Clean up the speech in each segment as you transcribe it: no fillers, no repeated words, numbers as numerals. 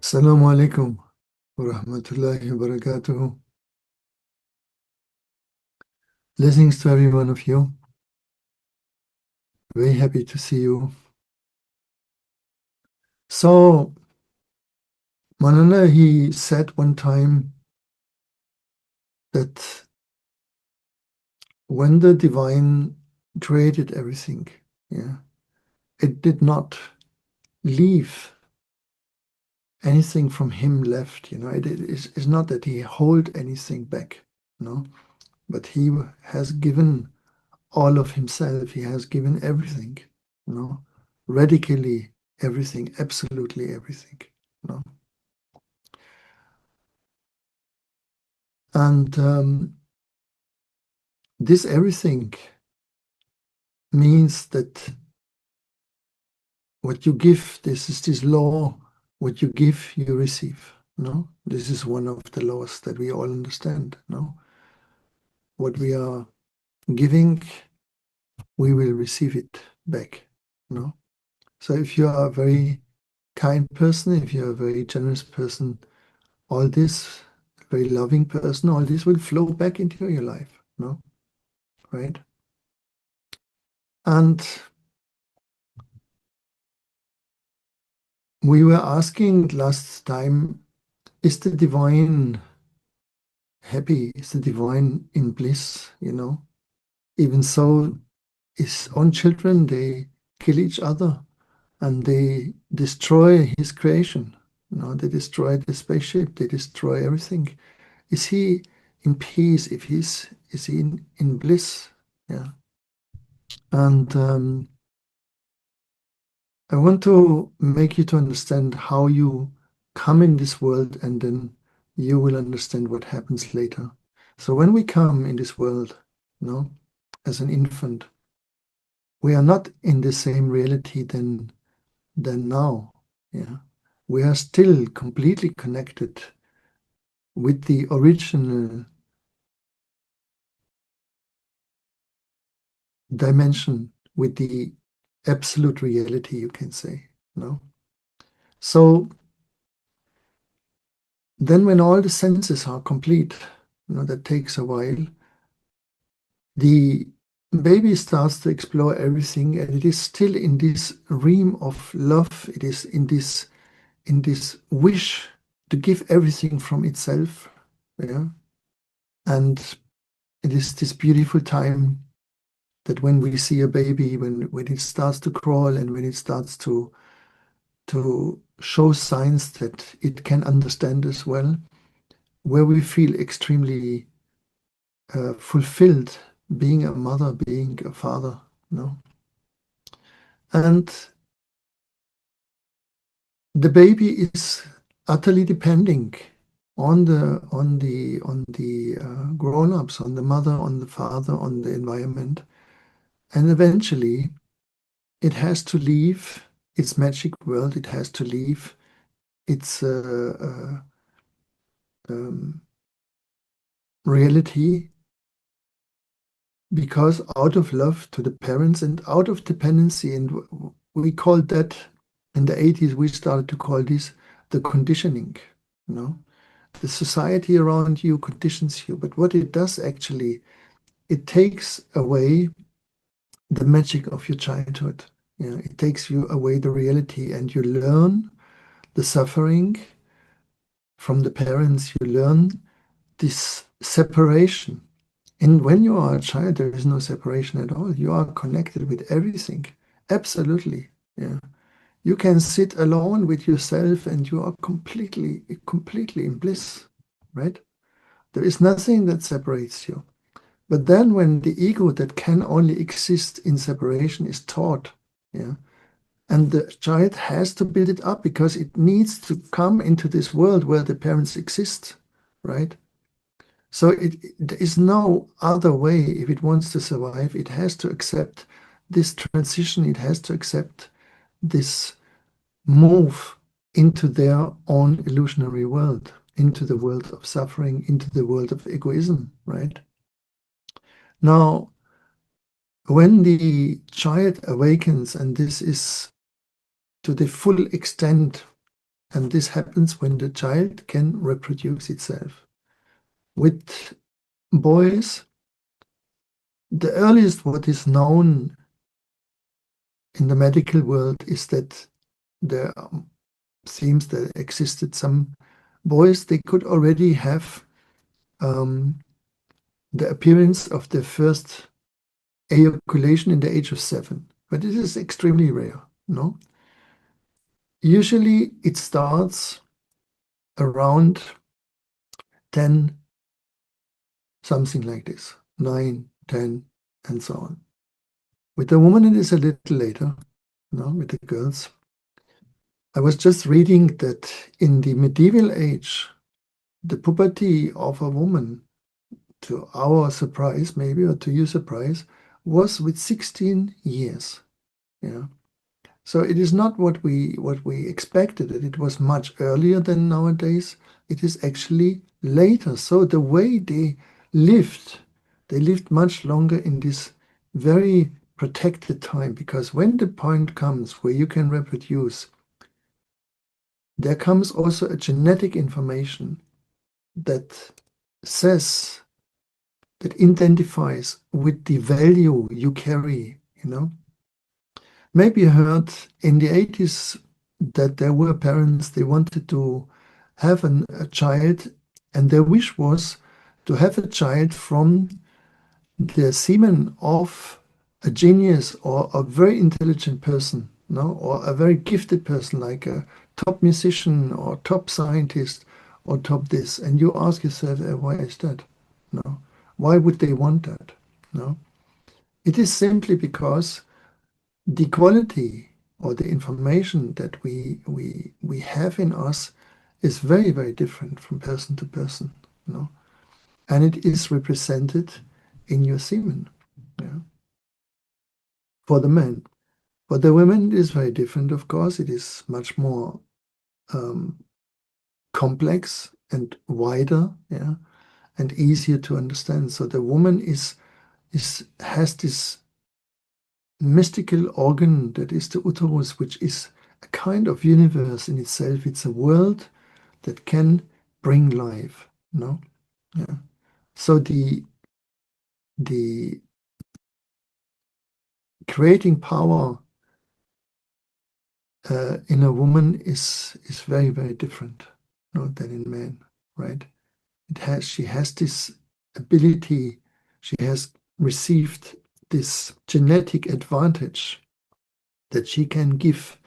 Assalamu alaikum wa rahmatullahi wa barakatuhu. Blessings to every one of you. Very happy to see you. So, Manana, he said one time that when the divine created everything, it did not leave anything from him left. It's not that he hold anything back, but he has given all of himself. He has given everything, radically everything, absolutely everything. And this everything means that what you give, this is this law, what you give, you receive. This is one of the laws that we all understand. What we are giving, we will receive it back. So if you are a very kind person, if you're a very generous person, all this, very loving person, all this will flow back into your life, right? And we were asking last time, is the divine happy? Is the divine in bliss? Even so, his own children, they kill each other and they destroy his creation. They destroy the spaceship, they destroy everything. Is he in peace? Is he in bliss? Yeah. And I want to make you to understand how you come in this world, and then you will understand what happens later. So when we come in this world, as an infant, we are not in the same reality than now. Yeah, we are still completely connected with the original dimension, with the absolute reality, you can say. So then when all the senses are complete, that takes a while, the baby starts to explore everything, and it is still in this realm of love. It is in this wish to give everything from itself. And it is this beautiful time that when we see a baby, when it starts to crawl and when it starts to show signs that it can understand as well, where we feel extremely fulfilled being a mother, being a father. And the baby is utterly depending on the grown-ups, on the mother, on the father, on the environment, and eventually it has to leave its magic world. It has to leave its reality, because out of love to the parents and out of dependency, and we called that in the 80s, we started to call this the conditioning. The society around you conditions you, but what it does actually, it takes away the magic of your childhood. It takes you away the reality, and you learn the suffering from the parents. You learn this separation. And when you are a child, there is no separation at all. You are connected with everything. Absolutely. Yeah. You can sit alone with yourself and you are completely in bliss, right? There is nothing that separates you. But then when the ego that can only exist in separation is taught, and the child has to build it up because it needs to come into this world where the parents exist, right? So there is no other way. If it wants to survive, it has to accept this transition. It has to accept this move into their own illusionary world, into the world of suffering, into the world of egoism, right? Now, when the child awakens, and this is to the full extent And this happens when the child can reproduce itself. With boys, the earliest what is known in the medical world is that there seems there existed some boys, they could already have the appearance of their first ejaculation in the age of 7. But it is extremely rare, no? Usually it starts around 10, something like this, 9, 10, and so on. With the woman, it is a little later, no, with the girls. I was just reading that in the medieval age, the puberty of a woman, to our surprise maybe, or to your surprise, was with 16 years. Yeah. So it is not what we expected. It was much earlier than nowadays. It is actually later. So the way they lived much longer in this very protected time, because when the point comes where you can reproduce, there comes also a genetic information that says, that identifies with the value you carry, you know. Maybe you heard in the 80s that there were parents, they wanted to have a child, and their wish was to have a child from the semen of a genius or a very intelligent person, no, or a very gifted person, like a top musician or top scientist or top this. And you ask yourself, why is that? No. Why would they want that? No. It is simply because the quality or the information that we have in us is very, very different from person to person. No. And it is represented in your semen. Yeah. For the men. For the women, it is very different, of course. It is much more complex and wider, yeah, and easier to understand. So the woman has this mystical organ that is the uterus, which is a kind of universe in itself. It's a world that can bring life, no? Yeah. So the creating power in a woman is very, very different, no, than in men, right? She has this ability, she has received this genetic advantage that she can give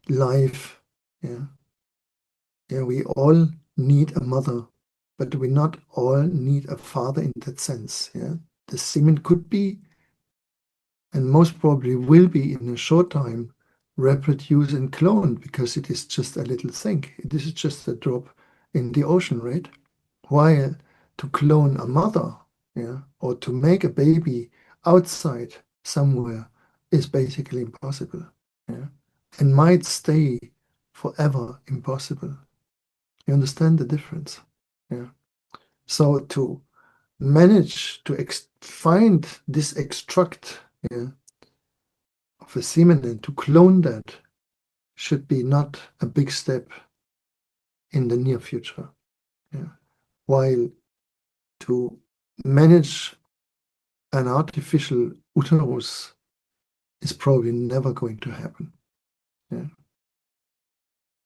life. Yeah. Yeah, we all need a mother, but we not all need a father in that sense. Yeah. The semen could be, and most probably will be in a short time, reproduced and cloned, because it is just a little thing. This is just a drop in the ocean, right? While to clone a mother, yeah, or to make a baby outside somewhere is basically impossible, yeah, and might stay forever impossible. You understand the difference? Yeah. So to manage to find this extract, yeah, of a semen and to clone that should be not a big step in the near future. Yeah. While to manage an artificial uterus is probably never going to happen. Yeah.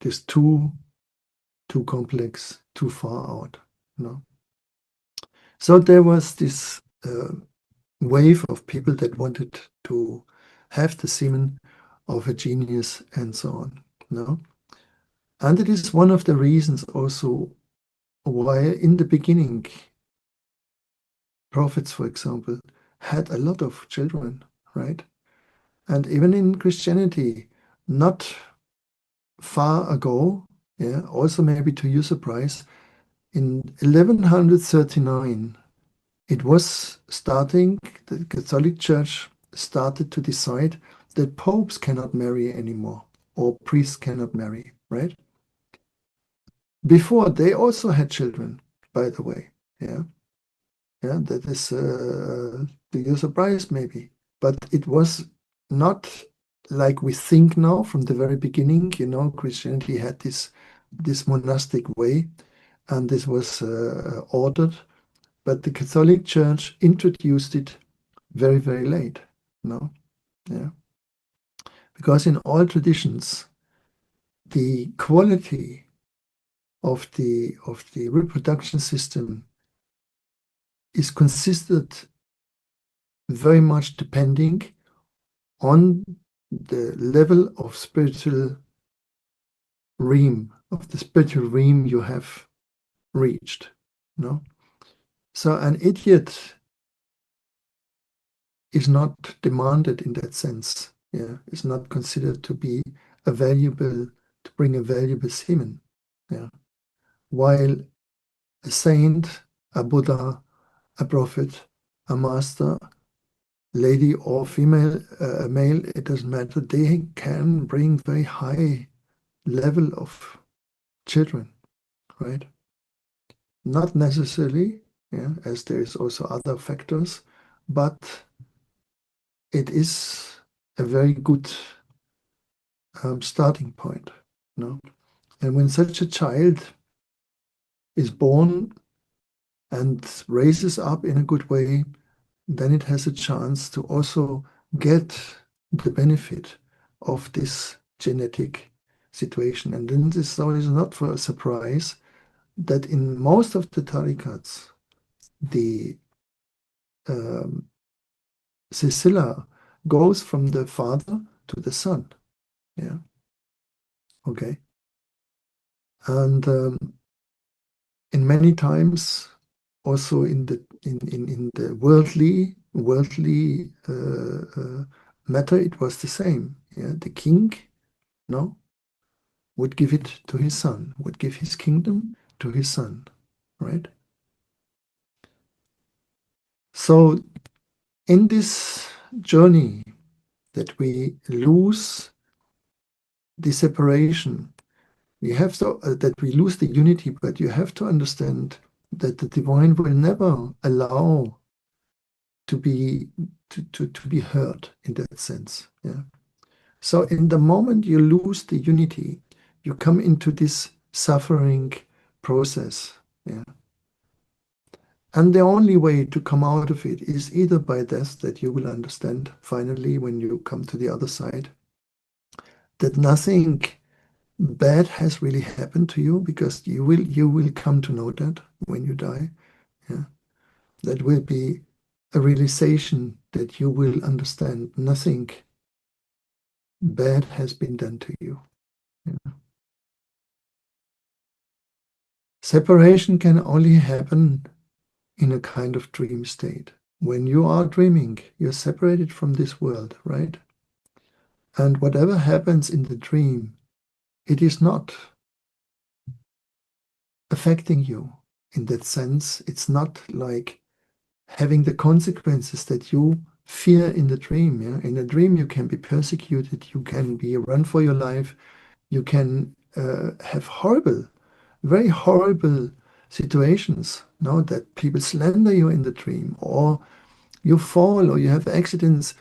It is too complex, too far out. No. So there was this wave of people that wanted to have the semen of a genius and so on. No. And it is one of the reasons also why in the beginning prophets, for example, had a lot of children, right? And even in Christianity, not far ago, yeah, also maybe to your surprise, in 1139, it was starting, the Catholic Church started to decide that popes cannot marry anymore, or priests cannot marry, right? Before, they also had children, by the way, yeah. Yeah, that is to your surprise, maybe. But it was not like we think now from the very beginning. You know, Christianity had this this monastic way, and this was ordered, but the Catholic Church introduced it very, very late. No, yeah, because in all traditions, the quality of the reproduction system is considered very much depending on the level of spiritual realm, of the spiritual realm you have reached. No, so an idiot is not demanded in that sense. Yeah, is not considered to be a valuable, to bring a valuable semen. Yeah, while a saint, a Buddha, a prophet, a master, lady or female, male, it doesn't matter. They can bring very high level of children, right? Not necessarily, yeah, as there is also other factors, but it is a very good starting point, no? And when such a child is born and raises up in a good way, then it has a chance to also get the benefit of this genetic situation. And then this so is not for a surprise that in most of the tarikats, the silsila goes from the father to the son. Yeah. Okay. And in many times, also in the worldly matter, it was the same. Yeah, the king, no, would give it to his son, would give his kingdom to his son, right? So in this journey that we lose the separation, we have to that we lose the unity, but you have to understand that the divine will never allow to be heard in that sense. Yeah. So in the moment you lose the unity, you come into this suffering process. Yeah. And the only way to come out of it is either by death, that you will understand finally when you come to the other side, that nothing bad has really happened to you, because you will come to know that when you die. Yeah. That will be a realization that you will understand nothing bad has been done to you. Yeah. Separation can only happen in a kind of dream state. When you are dreaming, you're separated from this world, right? And whatever happens in the dream, it is not affecting you in that sense. It's not like having the consequences that you fear in the dream. Yeah? In a dream, you can be persecuted, you can be run for your life, you can have horrible, very horrible situations. No, that people slander you in the dream, or you fall, or you have accidents.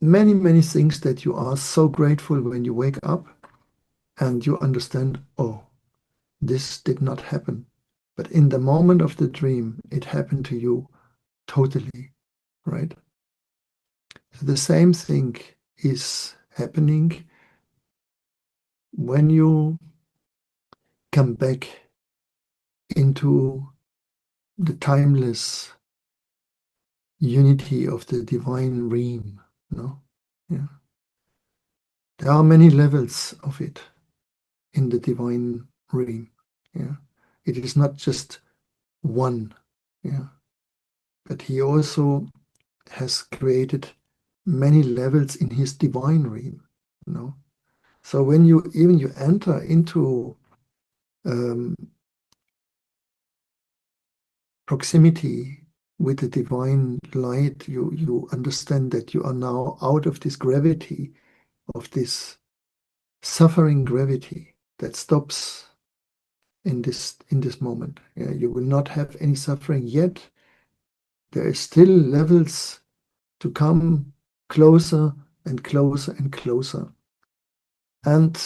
Many, many things that you are so grateful when you wake up and you understand, oh, this did not happen. But in the moment of the dream, it happened to you totally, right? So the same thing is happening when you come back into the timeless unity of the divine realm. No? Yeah. There are many levels of it in the divine realm. Yeah. It is not just one. Yeah. But he also has created many levels in his divine realm. You know? So when you enter into proximity with the divine light, you understand that you are now out of this gravity, of this suffering gravity that stops in this moment. Yeah, you will not have any suffering yet. There is still levels to come closer and closer and closer. And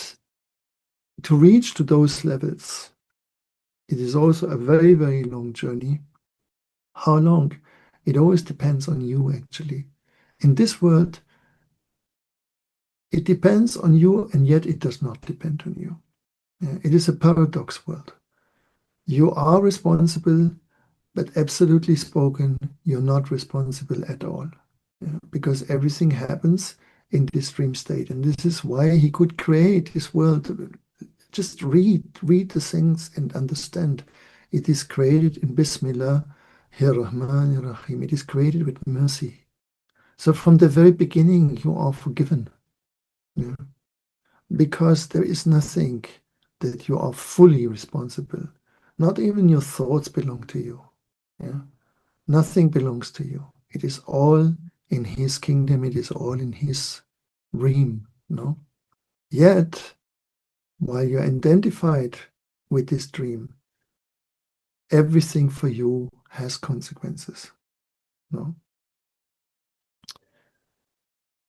to reach to those levels, it is also a very, very long journey. How long? It always depends on you, actually. In this world, it depends on you, and yet it does not depend on you. It is a paradox world. You are responsible, but absolutely spoken, you're not responsible at all. Because everything happens in this dream state. And this is why he could create this world. Just read the things and understand. It is created in Bismillah, Herrmann, Rahim. It is created with mercy. So from the very beginning, you are forgiven. Yeah. Because there is nothing that you are fully responsible. Not even your thoughts belong to you. Yeah. Nothing belongs to you. It is all in his kingdom. It is all in his realm. No? Yet, while you're identified with this dream, everything for you has consequences. No?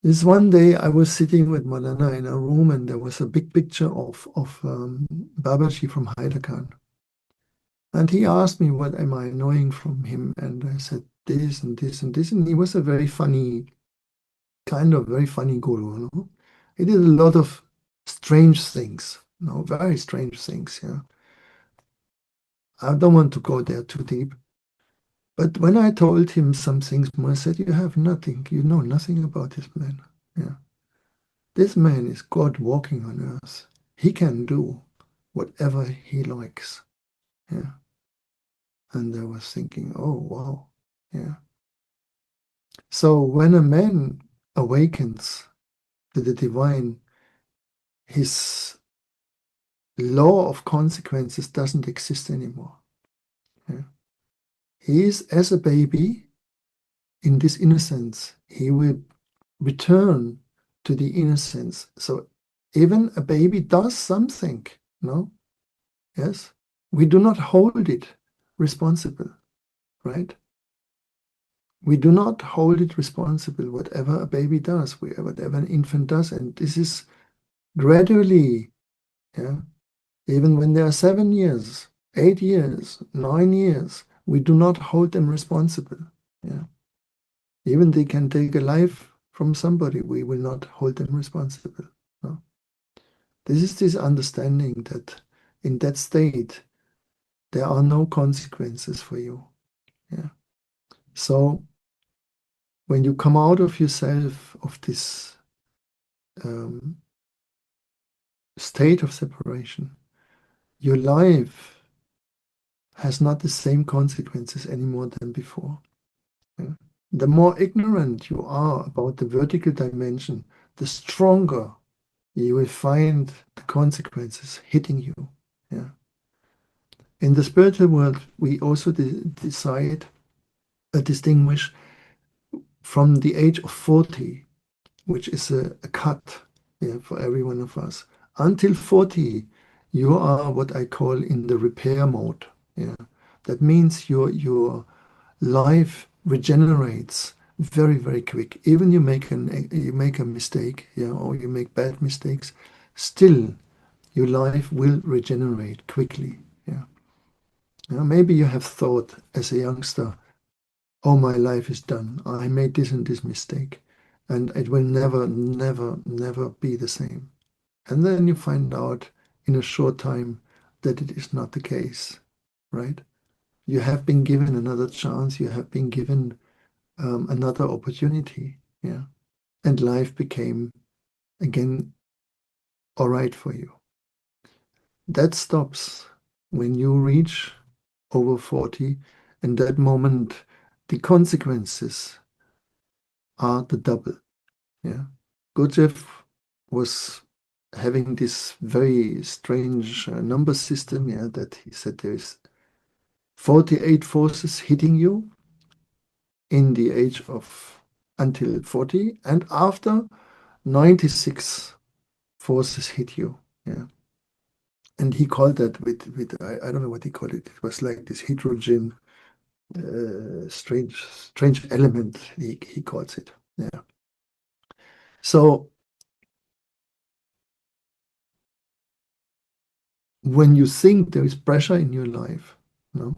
This one day I was sitting with Malana in a room, and there was a big picture of Babaji from Hyderabad. And he asked me, what am I knowing from him? And I said, this and this and this. And he was a very funny, kind of very funny guru. No? He did a lot of strange things, no, very strange things. Yeah. I don't want to go there too deep. But when I told him some things, I said, you have nothing, you know nothing about this man. Yeah. This man is God walking on earth. He can do whatever he likes. Yeah. And I was thinking, oh, wow. Yeah. So when a man awakens to the divine, his law of consequences doesn't exist anymore. Yeah. He is as a baby in this innocence. He will return to the innocence. So even a baby does something, no? Yes? We do not hold it responsible, right? We do not hold it responsible, whatever a baby does, whatever an infant does. And this is gradually, yeah, even when they are 7 years, 8 years, 9 years, we do not hold them responsible. Yeah. Even they can take a life from somebody, we will not hold them responsible. No. This is this understanding that in that state, there are no consequences for you. Yeah. So when you come out of yourself, of this state of separation, your life has not the same consequences anymore than before. Yeah. The more ignorant you are about the vertical dimension, the stronger you will find the consequences hitting you. Yeah. In the spiritual world, we also distinguish from the age of 40, which is a cut, yeah, for every one of us. Until 40, you are what I call in the repair mode. Yeah. That means your life regenerates very, very quick. Even you make a mistake, yeah, or you make bad mistakes, still your life will regenerate quickly. Yeah. Maybe you have thought as a youngster, oh, my life is done. I made this and this mistake, and it will never, never, never be the same. And then you find out in a short time that it is not the case, right? You have been given another chance. You have been given another opportunity. Yeah. And life became again all right for you. That stops when you reach over 40. In that moment, the consequences are the double. Yeah. Gurdjieff was having this very strange number system, yeah, that he said there's 48 forces hitting you in the age of until 40, and after 96 forces hit you. Yeah. And he called that with I don't know what he called it. It was like this hydrogen strange element, he calls it. Yeah. So when you think there is pressure in your life, no?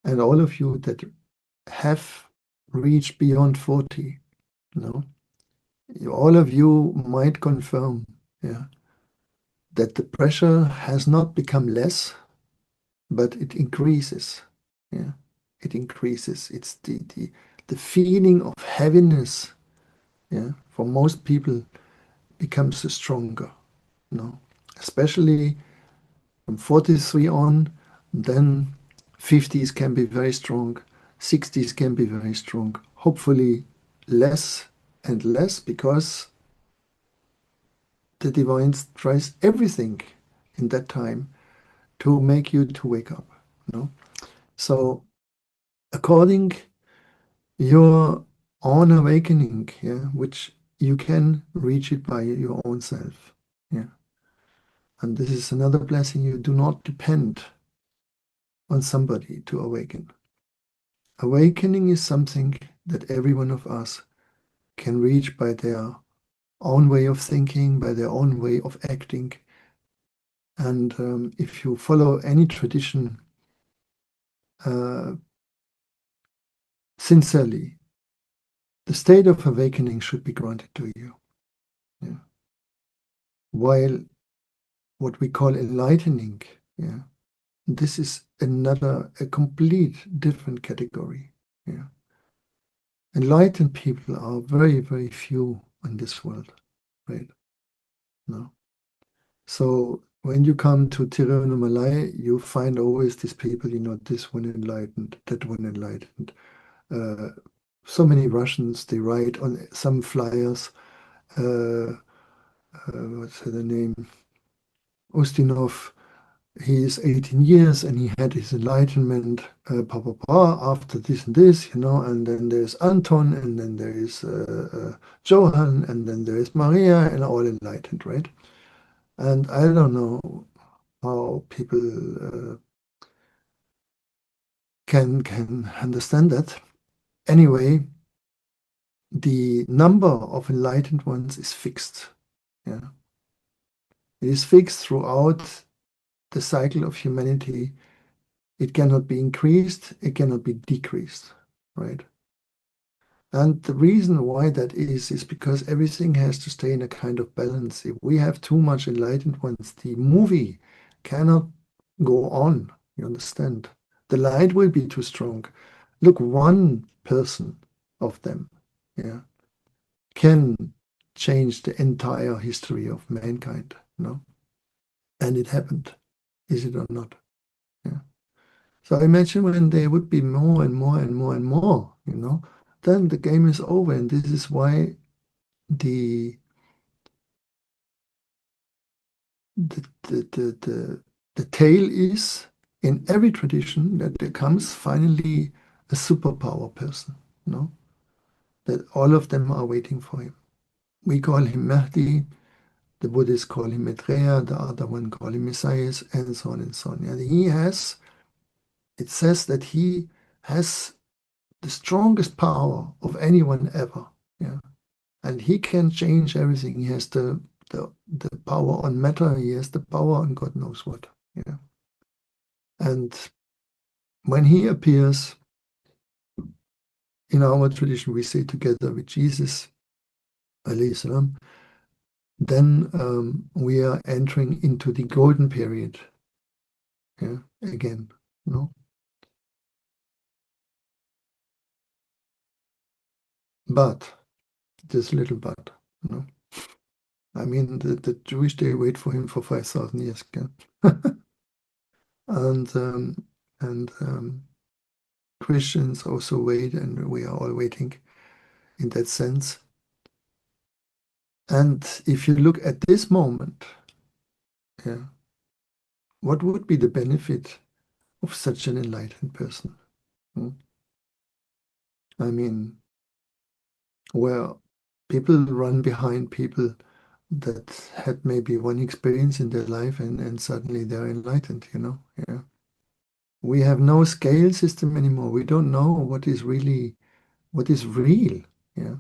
And all of you that have reached beyond 40, no? All of you might confirm, yeah, that the pressure has not become less, but it increases. Yeah, it increases. It's the feeling of heaviness, yeah, for most people becomes stronger. No, especially from 43 on, then 50s can be very strong, 60s can be very strong. Hopefully less and less, because the divine tries everything in that time to make you to wake up. No, so according your own awakening, yeah, which you can reach it by your own self. Yeah. And this is another blessing. You do not depend on somebody to awaken. Awakening is something that every one of us can reach by their own way of thinking, by their own way of acting. And if you follow any tradition uh, sincerely, the state of awakening should be granted to you. Yeah. While what we call enlightening, yeah, this is a complete different category. Yeah. Enlightened people are very, very few in this world, right? No. So when you come to Tiruvannamalai, you find always these people, this one enlightened, that one enlightened. Uh, so many Russians, they write on some flyers, what's the name? Ustinov, he is 18 years and he had his enlightenment, after this and this, and then there's Anton, and then there is Johann, and then there is Maria, and all enlightened, right? And I don't know how people can understand that. Anyway, the number of enlightened ones is fixed. Yeah, it is fixed throughout the cycle of humanity. It cannot be increased, it cannot be decreased, right? And the reason why that is because everything has to stay in a kind of balance. If we have too much enlightened ones, the movie cannot go on, you understand? The light will be too strong. Look, one person of them, yeah, can change the entire history of mankind, no? And it happened, is it or not? Yeah. So imagine when there would be more and more and more and more, then the game is over. And this is why the the the the, the, the tale is in every tradition that there comes finally a superpower person, that all of them are waiting for him. We call him Mahdi, the Buddhists call him Maitreya, the other one call him Messias, and so on and so on. And it says that he has the strongest power of anyone ever. Yeah. And he can change everything. He has the power on matter, he has the power on God knows what. Yeah. And when he appears, in our tradition, we say together with Jesus, alayhi salam, then we are entering into the golden period. Yeah, again, no? But, this little but, no? I mean, the Jewish, they wait for him for 5,000 years, yeah? and Christians also wait, and we are all waiting in that sense. And if you look at this moment, yeah, what would be the benefit of such an enlightened person? Hmm? I mean, where people run behind people that had maybe one experience in their life, and suddenly they're enlightened, Yeah. We have no scale system anymore. We don't know what is real. Yeah.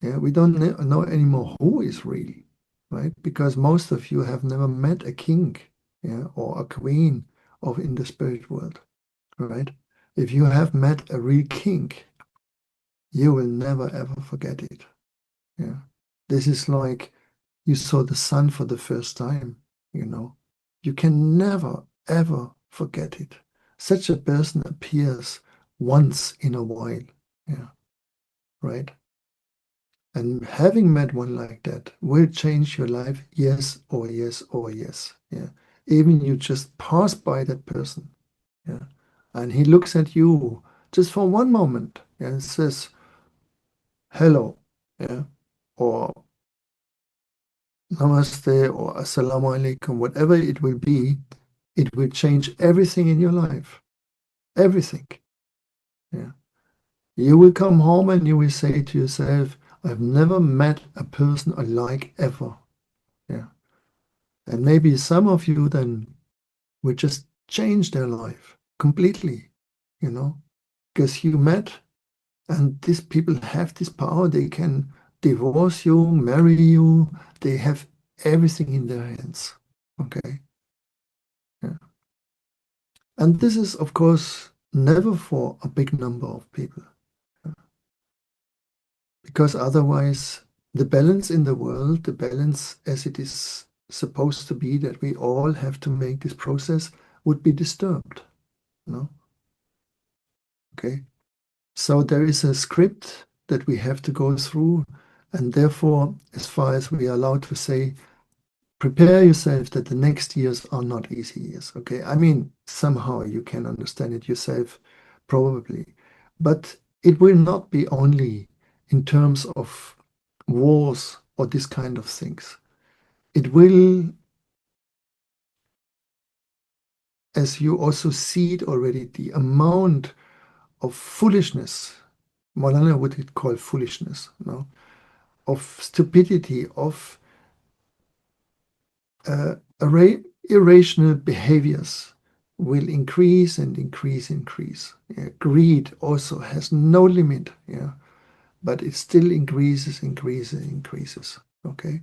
Yeah. We don't know anymore who is real. right? Because most of you have never met a king, yeah, or a queen of in the spirit world, right? If you have met a real king, you will never ever forget it. Yeah. This is like you saw the sun for the first time, you know. You can never ever forget it. Such a person appears once in a while. Yeah. Right? And having met one like that will change your life, yes or yes or yes. Yeah. Even you just pass by that person. Yeah. And he looks at you just for one moment, yeah, and says, hello. Yeah. Or namaste or assalamu alaikum, whatever it will be, it will change everything in your life. Everything. Yeah. You will come home and you will say to yourself, I've never met a person I like ever. Yeah. And maybe some of you then will just change their life completely, you know, because you met and these people have this power. They can divorce you, marry you. They have everything in their hands. Okay. Yeah. And this is, of course, never for a big number of people. Because otherwise, the balance in the world, the balance as it is supposed to be, that we all have to make this process, would be disturbed. No? Okay. So there is a script that we have to go through, and therefore, as far as we are allowed to say, prepare yourself that the next years are not easy years. Okay. I mean, somehow you can understand it yourself, probably. But it will not be only in terms of wars or this kind of things. It will, as you also see it already, the amount of foolishness, Maulana would call foolishness, no? Of stupidity, of irrational behaviors will increase and increase, increase. Yeah. Greed also has no limit, yeah, but it still increases, increases, increases. Okay,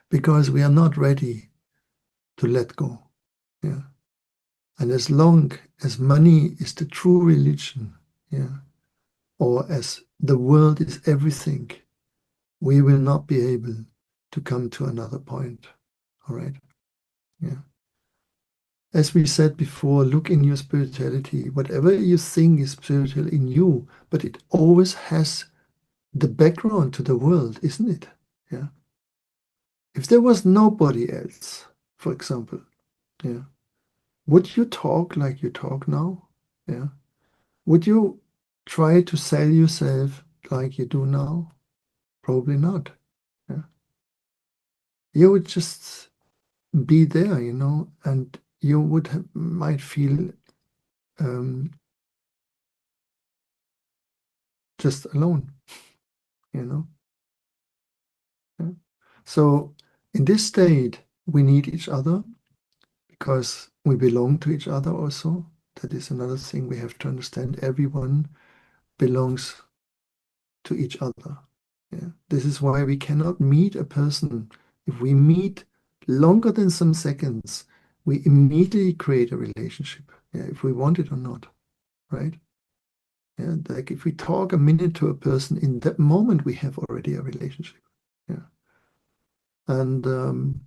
because we are not ready to let go. Yeah, and as long as money is the true religion, yeah, or as the world is everything, we will not be able to come to another point. All right. Yeah. As we said before, look in your spirituality, whatever you think is spiritual in you, but it always has the background to the world, isn't it? Yeah. If there was nobody else, for example, yeah, would you talk like you talk now? Yeah. Would you try to sell yourself like you do now? Probably not. Yeah. You would just be there, you know, and you would might feel um, just alone, you know. Yeah. So in this state, we need each other because we belong to each other also. That is another thing we have to understand. Everyone belongs to each other. Yeah. This is why we cannot meet a person. If we meet longer than some seconds, we immediately create a relationship, yeah, if we want it or not, right? Yeah, like if we talk a minute to a person, in that moment we have already a relationship. Yeah. And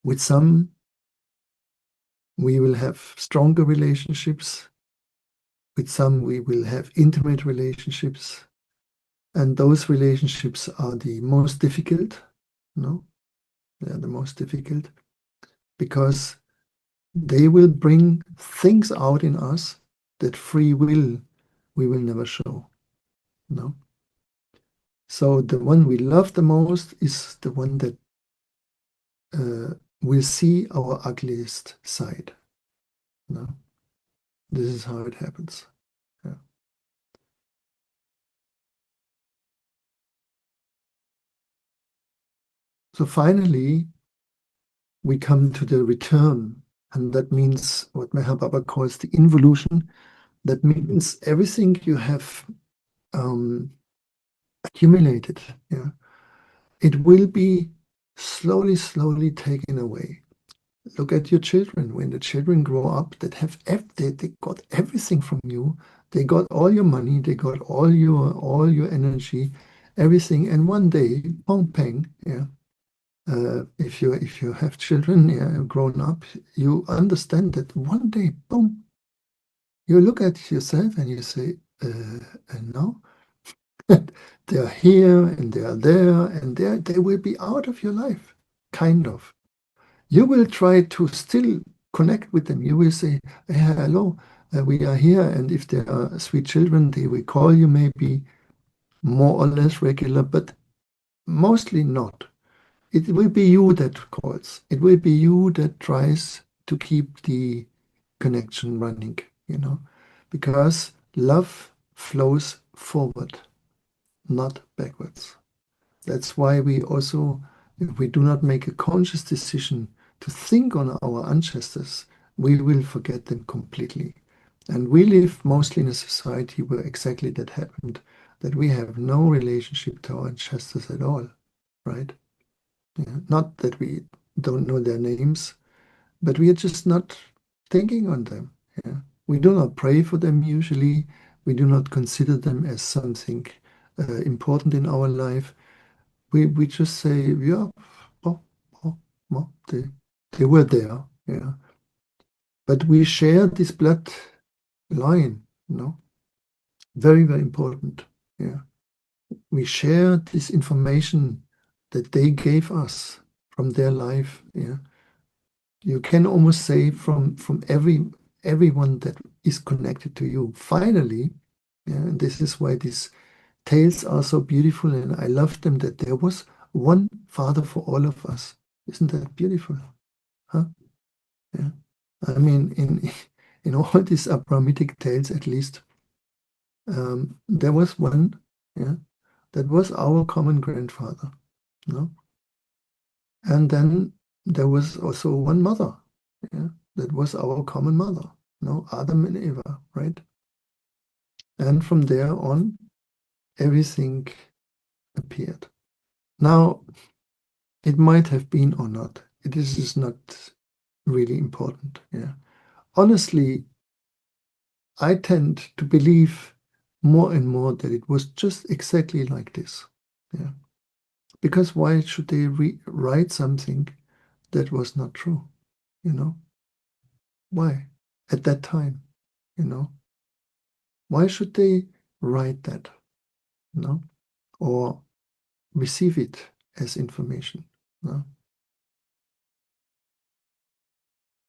with some, we will have stronger relationships. With some, we will have intimate relationships. And those relationships are the most difficult. No, they are the most difficult because they will bring things out in us that free will we will never show. No. So the one we love the most is the one that will see our ugliest side. No. This is how it happens. Yeah. So finally, we come to the return, and that means what Meher Baba calls the involution. That means everything you have accumulated. Yeah, it will be slowly, slowly taken away. Look at your children. When the children grow up, that have they got everything from you. They got all your money. They got all your energy, everything. And one day, boom, bang, yeah. If you have children, yeah, grown up, you understand that one day, boom, you look at yourself and you say, and now they are here and they are there and they will be out of your life, kind of. You will try to still connect with them. You will say, "Hey, hello, we are here." And if they are sweet children, they will call you maybe more or less regular, but mostly not. It will be you that calls. It will be you that tries to keep the connection running, because love flows forward, not backwards. That's why we also, if we do not make a conscious decision to think on our ancestors, we will forget them completely. And we live mostly in a society where exactly that happened, that we have no relationship to our ancestors at all, right? Yeah. Not that we don't know their names, but we are just not thinking on them. Yeah. We do not pray for them usually. We do not consider them as something important in our life. We just say, yeah, oh, oh, oh, they were there, yeah. But we share this blood line, very, very important, yeah. We share this information that they gave us from their life, yeah. You can almost say from everyone that is connected to you. Finally, yeah, and this is why these tales are so beautiful, and I love them, that there was one father for all of us. Isn't that beautiful? Huh? Yeah. I mean, in all these Abrahamic tales, at least, there was one, yeah, that was our common grandfather, no? And then there was also one mother, yeah, that was our common mother, no? Adam and Eva, right? And from there on, everything appeared. Now, it might have been or not. This is not really important, yeah. Honestly, I tend to believe more and more that it was just exactly like this. Yeah. Because why should they write something that was not true? You know? Why? At that time, you know? Why should they write that? No? Or receive it as information? No?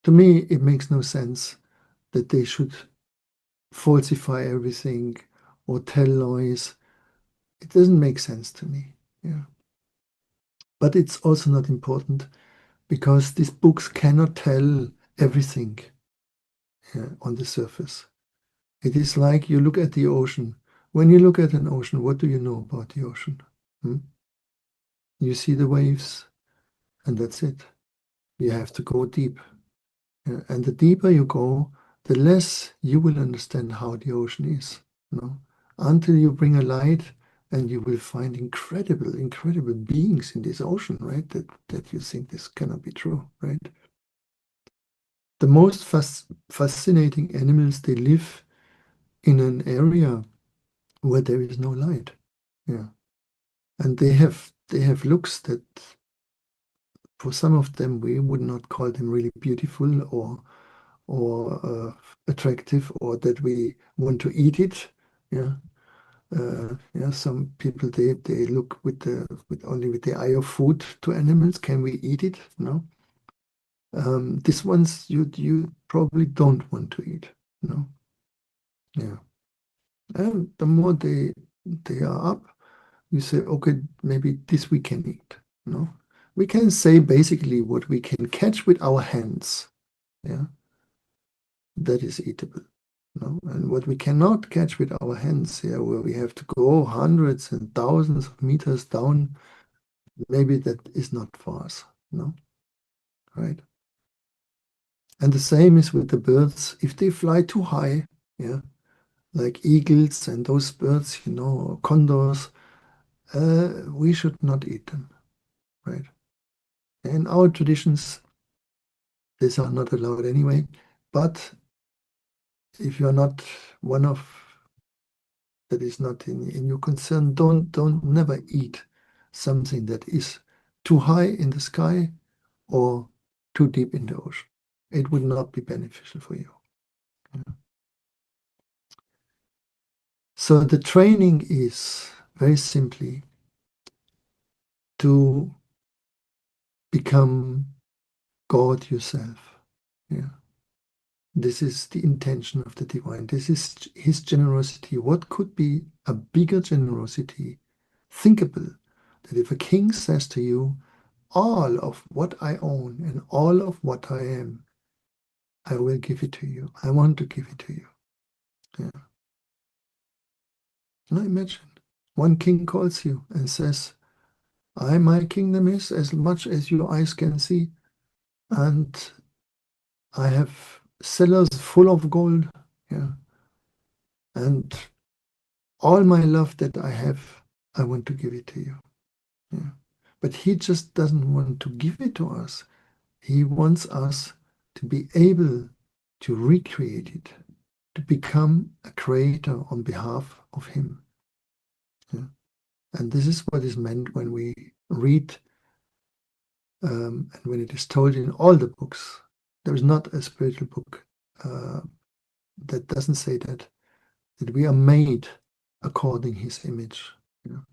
To me, it makes no sense that they should falsify everything or tell lies. It doesn't make sense to me. Yeah. But it's also not important because these books cannot tell everything on the surface. It is like you look at the ocean. When you look at an ocean, what do you know about the ocean? Hmm? You see the waves, and that's it. You have to go deep. And the deeper you go, the less you will understand how the ocean is. Until you bring a light and you will find incredible, incredible beings in this ocean, right? That you think this cannot be true, right? The most fascinating animals, they live in an area where there is no light. Yeah. And they have looks that for some of them we would not call them really beautiful or attractive, or that we want to eat it. Yeah. Yeah, some people they look with only with the eye of food to animals. Can we eat it? No. These ones you probably don't want to eat. No. Yeah. And the more they are up, you say, okay, maybe this we can eat. No. We can say basically what we can catch with our hands. Yeah. That is eatable. No? And what we cannot catch with our hands, yeah, where we have to go hundreds and thousands of meters down, maybe that is not for us. No. Right. And the same is with the birds. If they fly too high, yeah, like eagles and those birds, or condors, we should not eat them, right? In our traditions, these are not allowed anyway. But if you're not one of that is not in your concern, don't never eat something that is too high in the sky or too deep in the ocean. It would not be beneficial for you. So the training is very simply to become God yourself. Yeah. This is the intention of the divine. This is his generosity. What could be a bigger generosity thinkable that if a king says to you, all of what I own and all of what I am, I will give it to you. I want to give it to you. Yeah. Now imagine one king calls you and says, my kingdom is as much as your eyes can see, and I have cellars full of gold. Yeah. And all my love that I have, I want to give it to you. Yeah. But he just doesn't want to give it to us. He wants us to be able to recreate it, to become a creator on behalf of him. Yeah. And this is what is meant when we read and when it is told in all the books. There is not a spiritual book that doesn't say that we are made according his image. You know?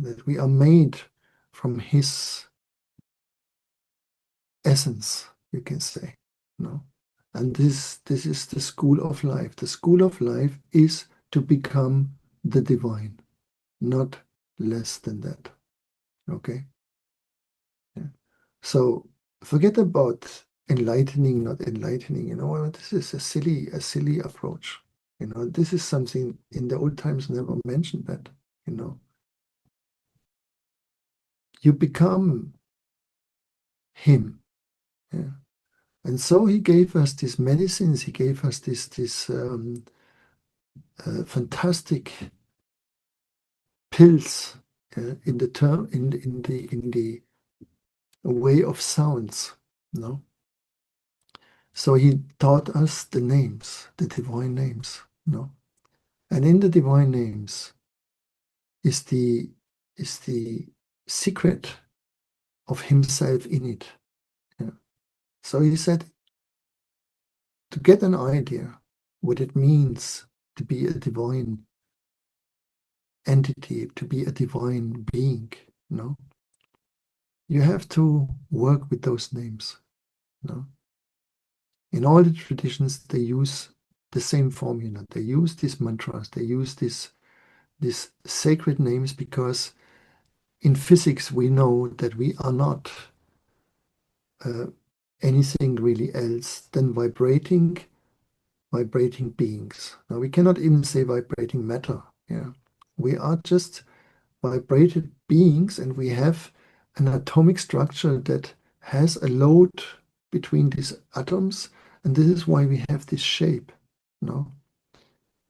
That we are made from his essence, you can say. No? And this is the school of life. The school of life is to become the divine, not less than that. Okay? Yeah. So forget about enlightening, not enlightening. This is a silly approach. This is something in the old times never mentioned that. You become him. Yeah. And so he gave us these medicines. He gave us this fantastic pills in the term in the way of sounds. No. So he taught us the names, the divine names. No. And in the divine names is the secret of himself in it. Yeah. So he said, to get an idea what it means to be a divine entity, to be a divine being, you have to work with those names. In all the traditions, they use the same formula. They use these mantras. They use these sacred names because in physics we know that we are not anything really else than vibrating beings. Now we cannot even say vibrating matter. Yeah, we are just vibrated beings, and we have an atomic structure that has a load between these atoms, and this is why we have this shape.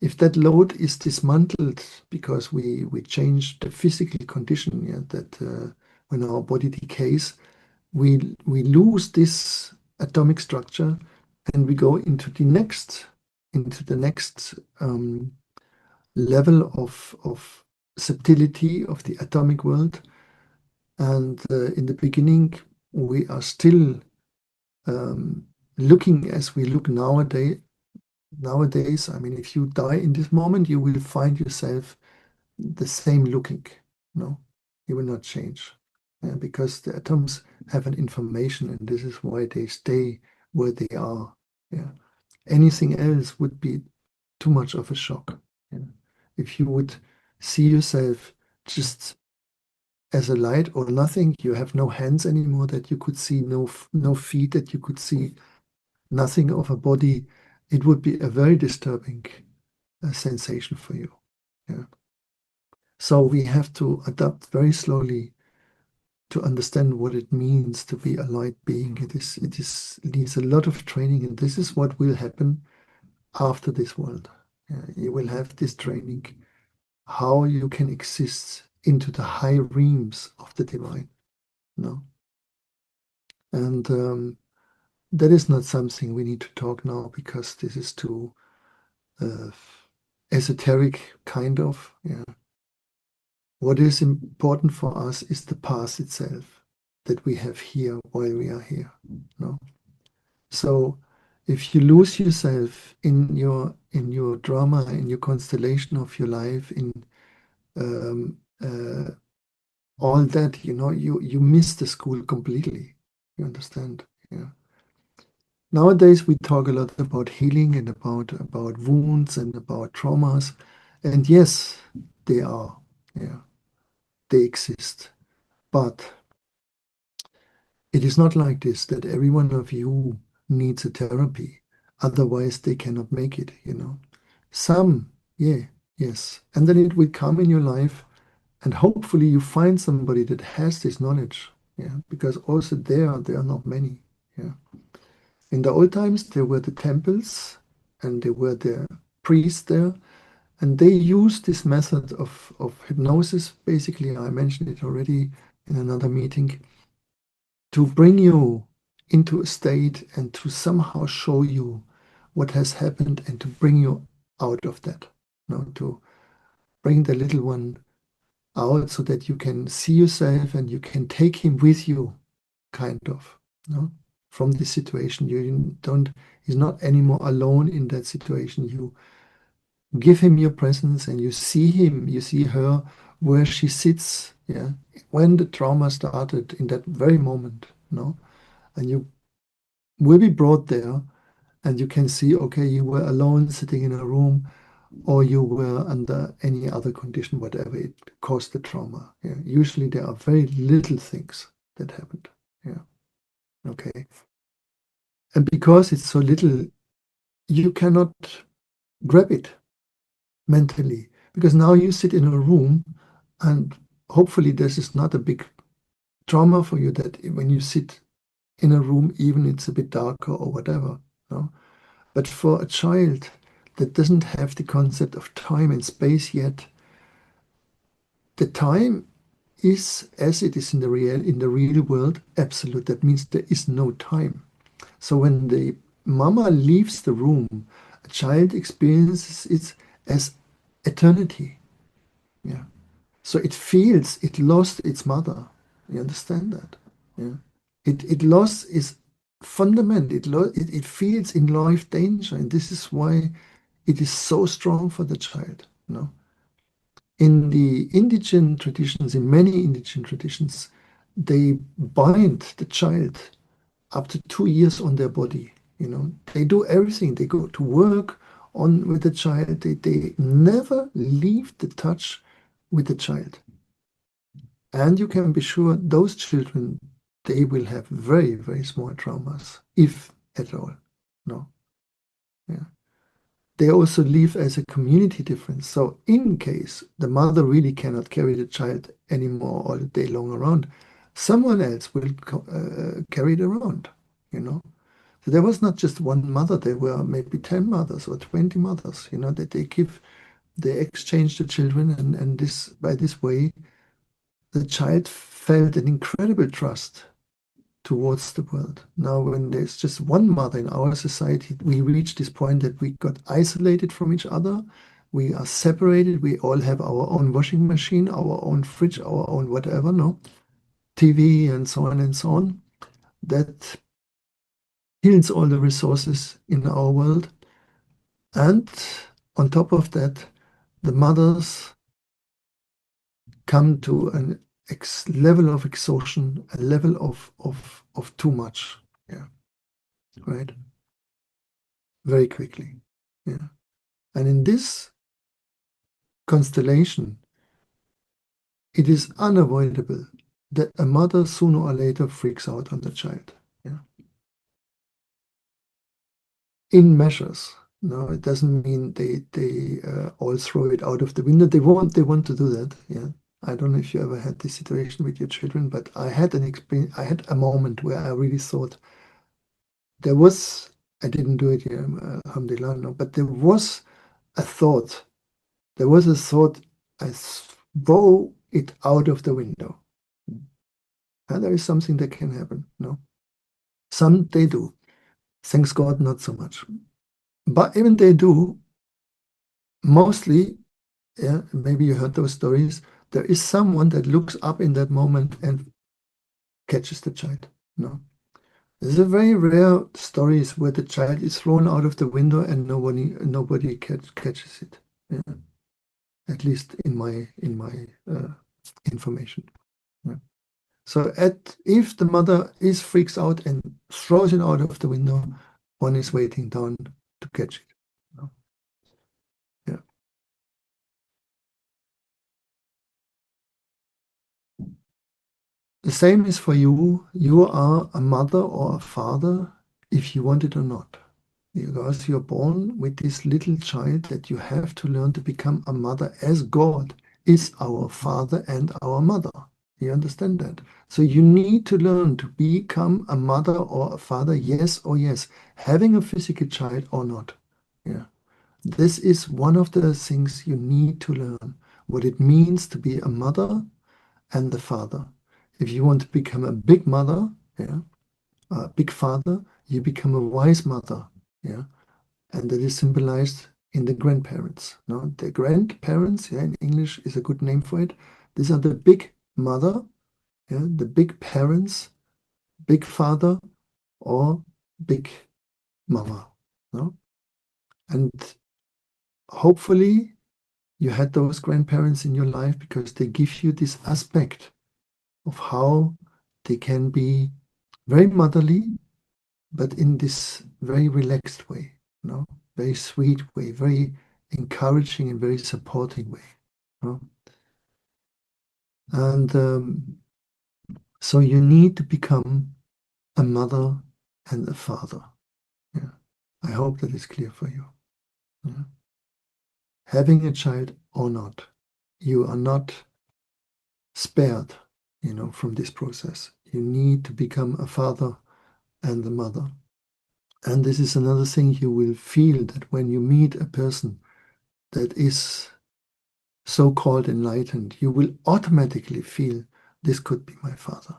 If that load is dismantled because we change the physical condition, yeah, that when our body decays, we lose this atomic structure, and we go into the next level of subtlety of the atomic world. And in the beginning, we are still looking as we look nowadays. I mean, if you die in this moment, you will find yourself the same looking. No, you will not change. Because the atoms have an information, and this is why they stay where they are. Yeah. Anything else would be too much of a shock. Yeah. If you would see yourself just as a light or nothing, you have no hands anymore that you could see, no feet that you could see, nothing of a body, it would be a very disturbing sensation for you. Yeah. So we have to adapt very slowly to understand what it means to be a light being. It needs a lot of training, and this is what will happen after this world. You will have this training, how you can exist into the high realms of the divine. No? And that is not something we need to talk now, because this is too esoteric, kind of. Yeah. What is important for us is the past itself that we have here while we are here. No? So if you lose yourself in your drama, in your constellation of your life, in um, all that, you miss the school completely. You understand? Yeah. Nowadays we talk a lot about healing and about wounds and about traumas, and yes, they are. Yeah, they exist, but it is not like this that every one of you needs a therapy. Otherwise, they cannot make it. Some, yeah, yes. And then it will come in your life, and hopefully you find somebody that has this knowledge. Yeah, because also there are not many. Yeah. In the old times, there were the temples, and there were the priests there, and they used this method of hypnosis. Basically, I mentioned it already in another meeting, to bring you into a state and to somehow show you what has happened and to bring you out of that. To bring the little one out so that you can see yourself and you can take him with you, kind of, from this situation. He's not anymore alone in that situation. You give him your presence and you see him, you see her where she sits, yeah, when the trauma started in that very moment, and you will be brought there, and you can see, okay, you were alone sitting in a room, or you were under any other condition, whatever it caused the trauma. Yeah. Usually there are very little things that happened. Yeah. Okay. And because it's so little, you cannot grab it mentally, because now you sit in a room, and hopefully this is not a big trauma for you, that when you sit in a room, even it's a bit darker or whatever. But for a child that doesn't have the concept of time and space yet, the time is as it is in the real world, absolute. That means there is no time. So when the mama leaves the room, a child experiences it as eternity. Yeah. So it feels it lost its mother. You understand that? Yeah. It lost its fundament. It feels in life danger, and this is why it is so strong for the child. In the indigenous traditions, in many indigenous traditions, they bind the child up to 2 years on their body. They do everything. They go to work on with the child. They never leave the touch with the child. And you can be sure those children, they will have very, very small traumas, if at all. No. Yeah. They also live as a community difference. So in case the mother really cannot carry the child anymore all day long around, someone else will carry it around. So there was not just one mother, there were maybe 10 mothers or 20 mothers, that they exchange the children, and by this way, the child felt an incredible trust towards the world. Now, when there's just one mother in our society, we reach this point that we got isolated from each other. We are separated. We all have our own washing machine, our own fridge, our own whatever, no? TV and so on and so on. That kills all the resources in our world. And on top of that, the mothers come to an level of exhaustion, a level of too much. Yeah. Right? Very quickly. Yeah. And in this constellation, it is unavoidable that a mother sooner or later freaks out on the child. Yeah. In measures. No, it doesn't mean they all throw it out of the window. They want to do that. Yeah. I don't know if you ever had this situation with your children, but I had an experience. I had a moment where I really thought there was. I didn't do it here, alhamdulillah, no, but there was a thought. There was a thought. I throw it out of the window. And there is something that can happen. No. Some they do. Thanks God, not so much. But even they do, mostly, yeah, maybe you heard those stories, there is someone that looks up in that moment and catches the child. No. There's a very rare stories where the child is thrown out of the window and nobody catches it. Yeah. At least in my information. Yeah. So if the mother freaks out and throws it out of the window, one is waiting down to catch it. No. Yeah. The same is for you. You are a mother or a father if you want it or not. Because you're born with this little child that you have to learn to become a mother as God is our father and our mother. You understand that? So you need to learn to become a mother or a father, yes or yes, having a physical child or not. Yeah. This is one of the things you need to learn, what it means to be a mother and the father. If you want to become a big mother, yeah, a big father, you become a wise mother, yeah, and that is symbolized in the grandparents. No, the grandparents, yeah, in English is a good name for it. These are the big mother, yeah, the big parents, big father, or big mama. No, and hopefully you had those grandparents in your life because they give you this aspect of how they can be very motherly, but in this very relaxed way, no, very sweet way, very encouraging and very supporting way. No? And so you need to become a mother and a father. Yeah. I hope that is clear for you. Yeah. Having a child or not, you are not spared, from this process. You need to become a father and a mother. And this is another thing you will feel that when you meet a person that is so-called enlightened, you will automatically feel this could be my father.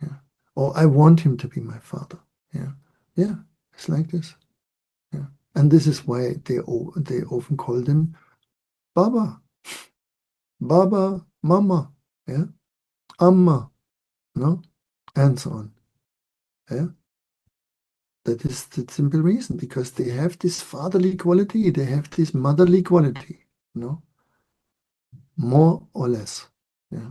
Yeah. Or I want him to be my father. Yeah. Yeah. It's like this. Yeah. And this is why they often call them Baba. Baba, Mama. Yeah. Amma. No? And so on. Yeah. That is the simple reason, because they have this fatherly quality, they have this motherly quality, more or less. Yeah.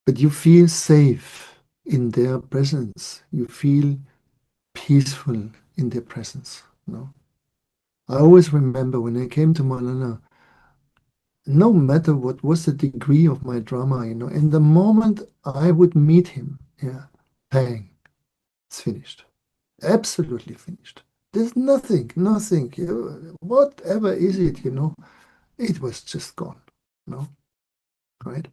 But you feel safe in their presence. You feel peaceful in their presence. I always remember when I came to Malala, no matter what was the degree of my drama, in the moment I would meet him, yeah, bang, it's finished. Absolutely finished. There's nothing, whatever is it, it was just gone, right?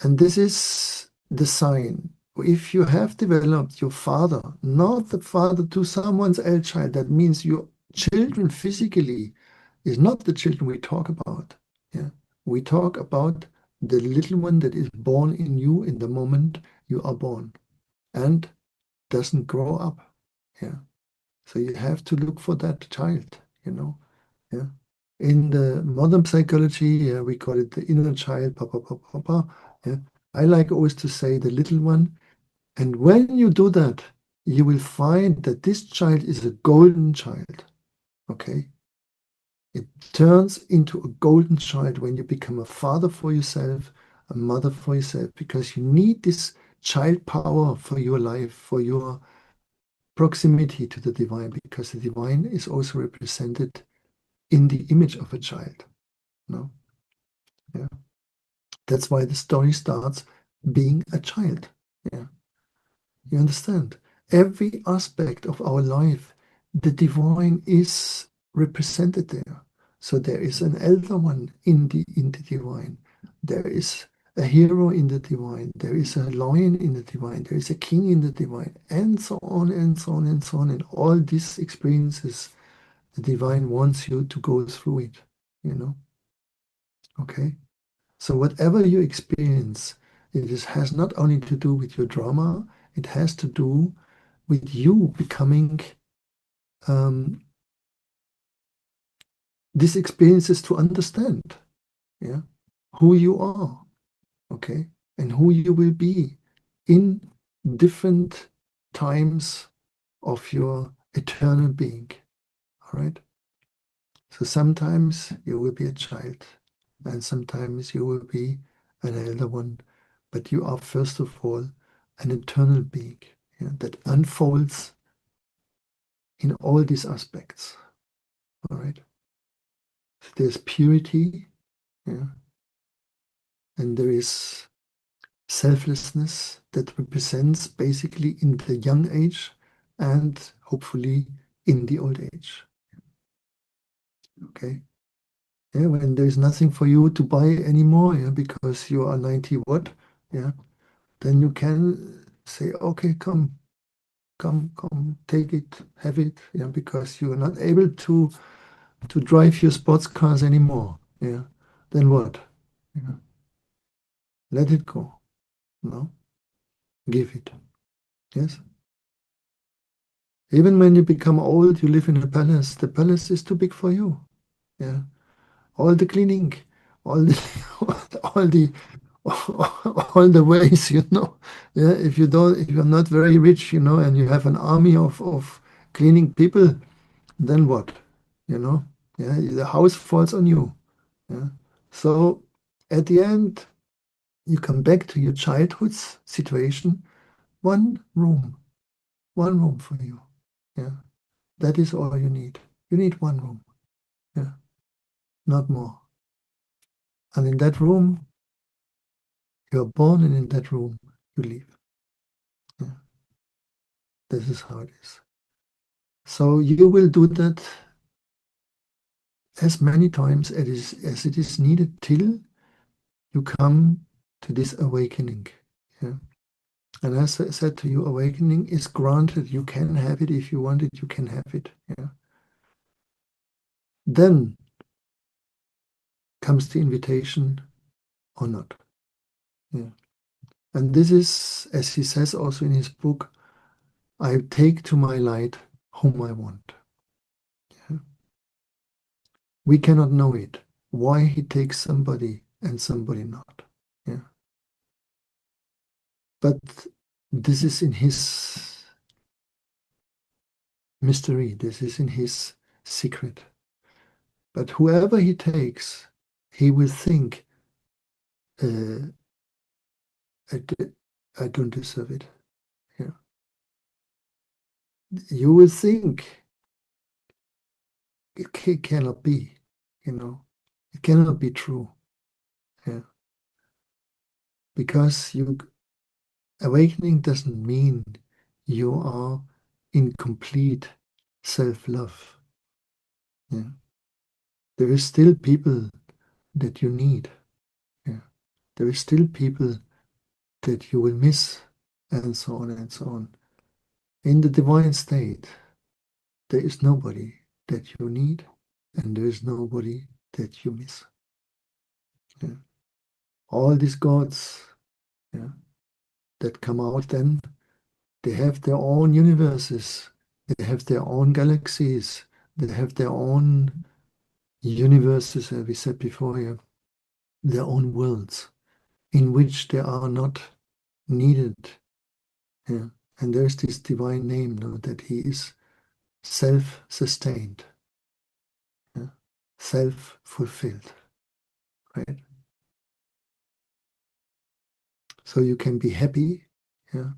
And this is the sign. If you have developed your father, not the father to someone's else child, that means your children physically is not the children we talk about. Yeah. We talk about the little one that is born in you in the moment you are born and doesn't grow up. Yeah. So you have to look for that child. Yeah. In the modern psychology, yeah, we call it the inner child, papa, papa, papa. Yeah. I like always to say the little one. And when you do that, you will find that this child is a golden child. Okay? It turns into a golden child when you become a father for yourself, a mother for yourself, because you need this child power for your life, for your proximity to the divine, because the divine is also represented in the image of a child. No? Yeah. That's why the story starts being a child. Yeah. You understand? Every aspect of our life, the divine is represented there. So there is an elder one in the divine. There is a hero in the divine. There is a lion in the divine. There is a king in the divine, and so on and so on and so on. And all these experiences, the divine wants you to go through it. Okay? So whatever you experience, has not only to do with your drama, It has to do with you becoming these experiences to understand, yeah, who you are, okay, and who you will be in different times of your eternal being. All right. So sometimes you will be a child, and sometimes you will be an elder one, but you are first of all an eternal being, yeah, that unfolds in all these aspects. All right. So there's purity, yeah, and there is selflessness that represents basically in the young age and hopefully in the old age. Okay. Yeah, when there's nothing for you to buy anymore, yeah, because you are 90 what, yeah, then you can say, okay, come, take it, have it, yeah, because you are not able to drive your sports cars anymore, yeah. Then what? Yeah. Let it go. No, give it. Yes. Even when you become old, you live in a palace. The palace is too big for you. Yeah. All the cleaning, all the all the all the ways, you know. Yeah. If you're not very rich, you know, and you have an army of cleaning people, then what? You know. Yeah. The house falls on you. Yeah. So at the end, you come back to your childhood's situation. One room, one room for you. Yeah. That is all you need. You need one room, yeah, not more. And in that room, you're born, and in that room, you live. Yeah. This is how it is. So you will do that as many times as it is needed till you come to this awakening. Yeah. And as I said to you, awakening is granted. You can have it if you want it. You can have it. Yeah. Then comes the invitation or not. Yeah. And this is, as he says also in his book, I take to my light whom I want. Yeah. We cannot know it, why he takes somebody and somebody not. Yeah. But this is in his mystery, this is in his secret. But whoever he takes, he will think, I, I don't deserve it. Yeah. You will think it cannot be, you know, it cannot be true. Yeah. Because awakening doesn't mean you are in complete self-love. Yeah. There is still people that you need. Yeah. There is still people that you will miss, and so on and so on. In the divine state, there is nobody that you need, and there is nobody that you miss. Yeah. All these gods, yeah, that come out then, they have their own universes, they have their own galaxies, they have their own universes, as we said before here, their own worlds in which they are not needed. Yeah. And there's this divine name, no, that he is self-sustained, yeah, self-fulfilled, right? So you can be happy, yeah,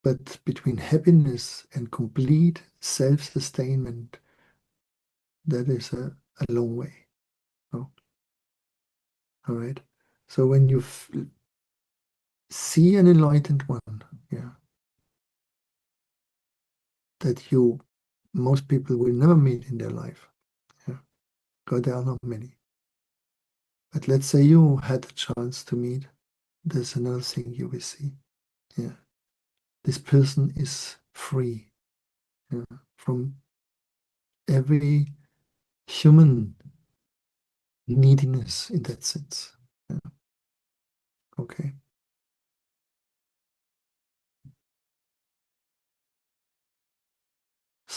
but between happiness and complete self-sustainment, that is a long way. No? All right. So when you see an enlightened one, yeah, that most people will never meet in their life, yeah, because there are not many. But let's say you had the chance to meet, there's another thing you will see. Yeah. This person is free, yeah, from every human neediness in that sense. Yeah. Okay.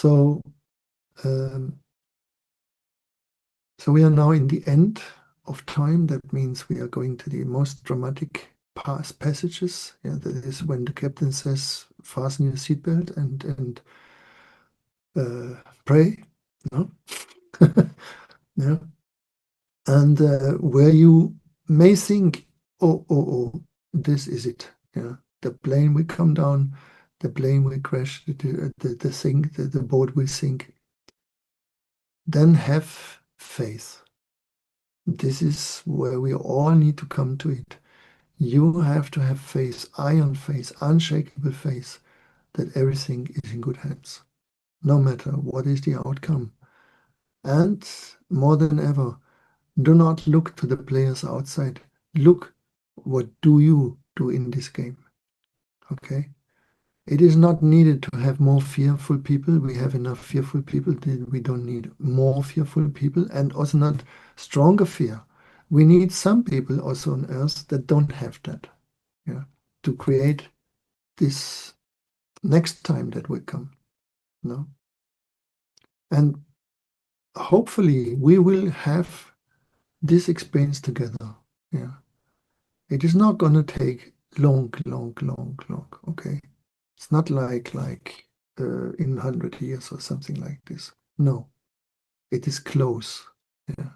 So, so we are now in the end of time. That means we are going to the most dramatic passages. Yeah, that is when the captain says, "Fasten your seatbelt and pray." No, yeah, and where you may think, oh, this is it. Yeah, the plane will come down, the plane will crash, the boat will sink. Then have faith. This is where we all need to come to it. You have to have faith, iron faith, unshakable faith, that everything is in good hands, no matter what is the outcome. And more than ever, do not look to the players outside. Look, what do you do in this game? Okay? It is not needed to have more fearful people. We have enough fearful people. We don't need more fearful people, and also not stronger fear. We need some people also on earth that don't have that, yeah, to create this next time that will come. No? And hopefully we will have this experience together. Yeah. It is not gonna take long. Okay. It's not like in 100 years or something like this. No, it is close. Yeah.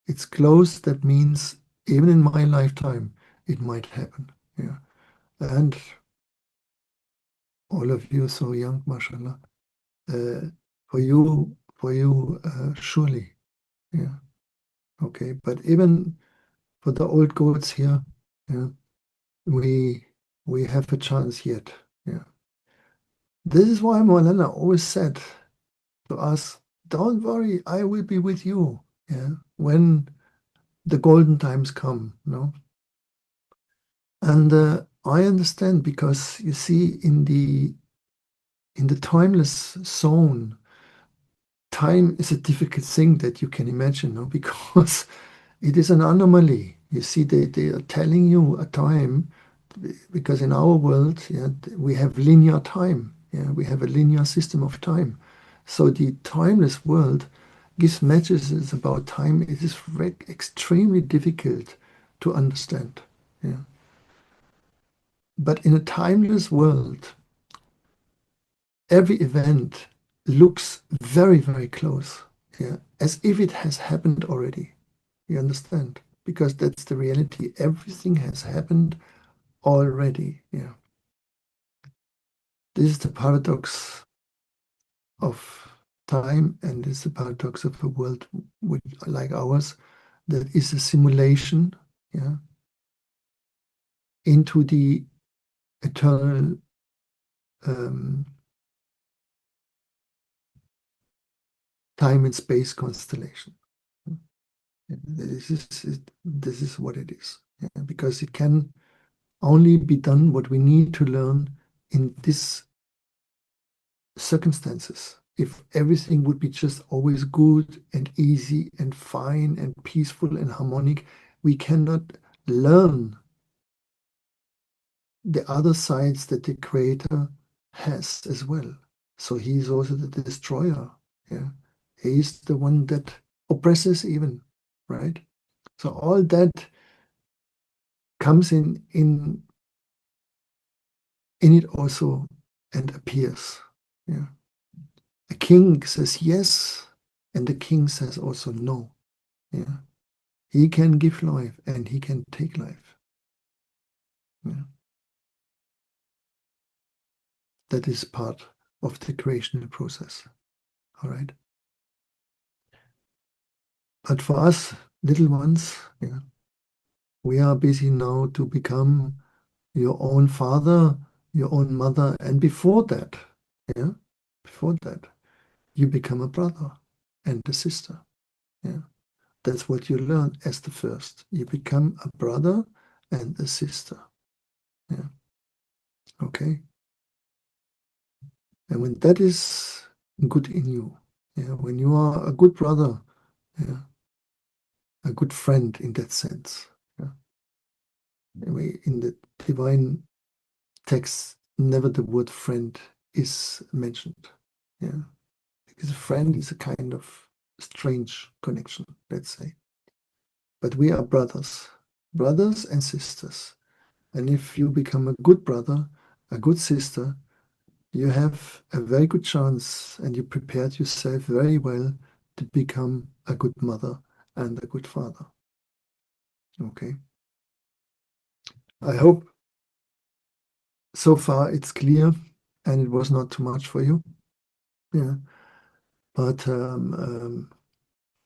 It's close. That means even in my lifetime, it might happen. Yeah. And all of you so young, mashallah. For you, surely. Yeah. Okay. But even for the old goats here, yeah, we have a chance yet. Yeah. This is why Maulana always said to us, don't worry, I will be with you, yeah, when the golden times come, no? And I understand, because you see, in the timeless zone, time is a difficult thing that you can imagine, no? Because it is an anomaly. You see, they are telling you a time, because in our world, yeah, we have linear time. Yeah, we have a linear system of time. So the timeless world gives messages about time. It is extremely difficult to understand. Yeah. But in a timeless world, every event looks very close. Yeah, as if it has happened already. You understand? Because that's the reality. Everything has happened already. Yeah. This is the paradox of time, and it's the paradox of a world like ours, that is a simulation, yeah, into the eternal time and space constellation. This is what it is, yeah, because it can only be done what we need to learn in these circumstances. If everything would be just always good and easy and fine and peaceful and harmonic, we cannot learn the other sides that the creator has as well. So he is also the destroyer. Yeah, he is the one that oppresses even, right? So all that comes in it also, and appears. Yeah, a king says yes, and the king says also no. Yeah, he can give life and he can take life. Yeah, that is part of the creational process. All right. But for us little ones, yeah, we are busy now to become your own father, your own mother, and before that, yeah, before that, you become a brother and a sister. Yeah, that's what you learn as the first. You become a brother and a sister. Yeah, okay. And when that is good in you, yeah, when you are a good brother, yeah, a good friend in that sense, yeah. In the divine text, never the word friend is mentioned. Yeah. because a friend is a kind of strange connection, let's say. But we are brothers and sisters. And if you become a good brother, a good sister, you have a very good chance and you prepared yourself very well to become a good mother and a good father. Okay. I hope so far it's clear and it was not too much for you. Yeah. But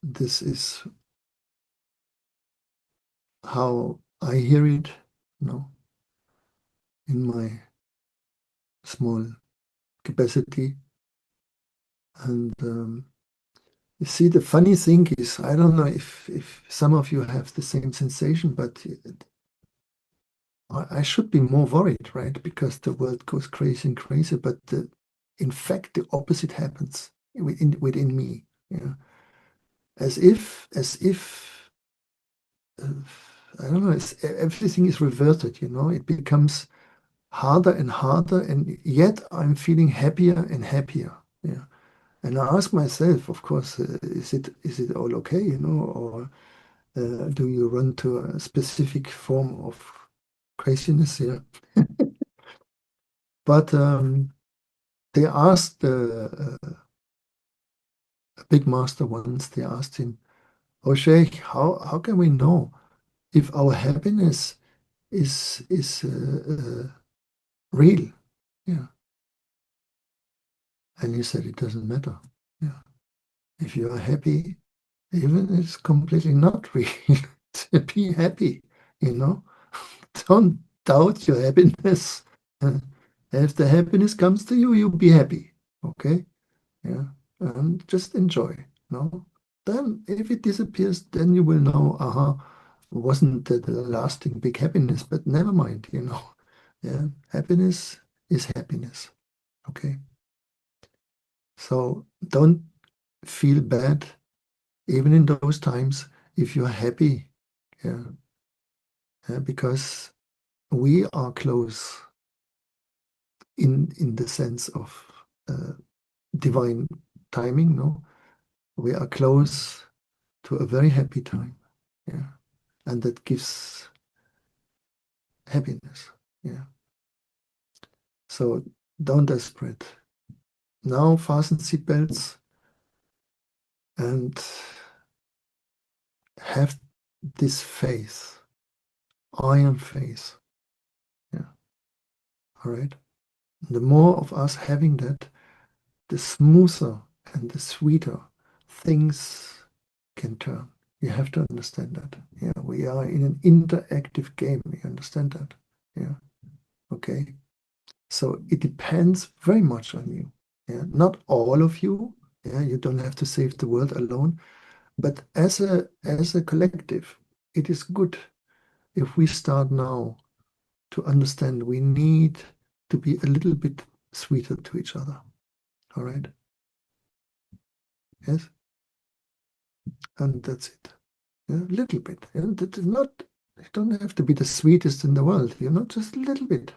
this is how I hear it, in my small capacity. And you see, the funny thing is, I don't know if some of you have the same sensation, but I should be more worried, right? Because the world goes crazy and crazy, but in fact, the opposite happens within me. Yeah, as if I don't know, everything is reverted. It becomes harder and harder, and yet I'm feeling happier and happier. Yeah, and I ask myself, of course, is it all okay? Or do you run to a specific form of craziness here? But they asked a big master once, they asked him, "Oh, Sheikh, how can we know if our happiness is real?" Yeah. And he said, it doesn't matter. Yeah. If you are happy, even if it's completely not real, be happy, you know. Don't doubt your happiness. If the happiness comes to you, you'll be happy. Okay? Yeah. And just enjoy. No? Then if it disappears, then you will know, wasn't the lasting big happiness, but never mind. Yeah. Happiness is happiness. Okay. So don't feel bad, even in those times, if you're happy. Yeah. Because we are close in the sense of divine timing, no? We are close to a very happy time. Yeah. And that gives happiness. Yeah. So don't desperate. Now fasten seatbelts and have this faith, iron faith. Yeah. All right. The more of us having that, the smoother and the sweeter things can turn. You have to understand that. Yeah, we are in an interactive game. You understand that? Yeah. Okay. So it depends very much on you. Yeah. Not all of you. Yeah. You don't have to save the world alone. But as a collective, it is good if we start now to understand we need to be a little bit sweeter to each other. All right. Yes. And that's it. Yeah, a little bit. That is not, you don't have to be the sweetest in the world, just a little bit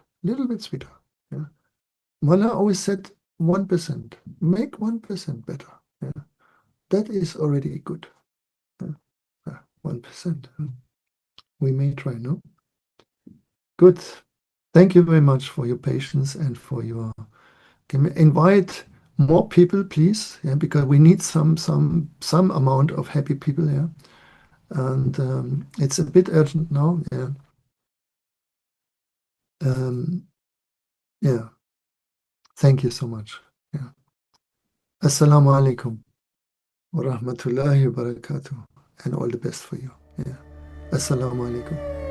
sweeter. Yeah. Mullah always said 1%. Make 1% better. Yeah. That is already good. Yeah. 1%. We may try, no? Good. Thank you very much for your patience and for your invite more people, please. Yeah, because we need some amount of happy people here. And it's a bit urgent now. Yeah. Yeah. Thank you so much. Yeah. Assalamu alaikum wa rahmatullahi wa barakatuh. And all the best for you. Yeah. Assalamu alaikum.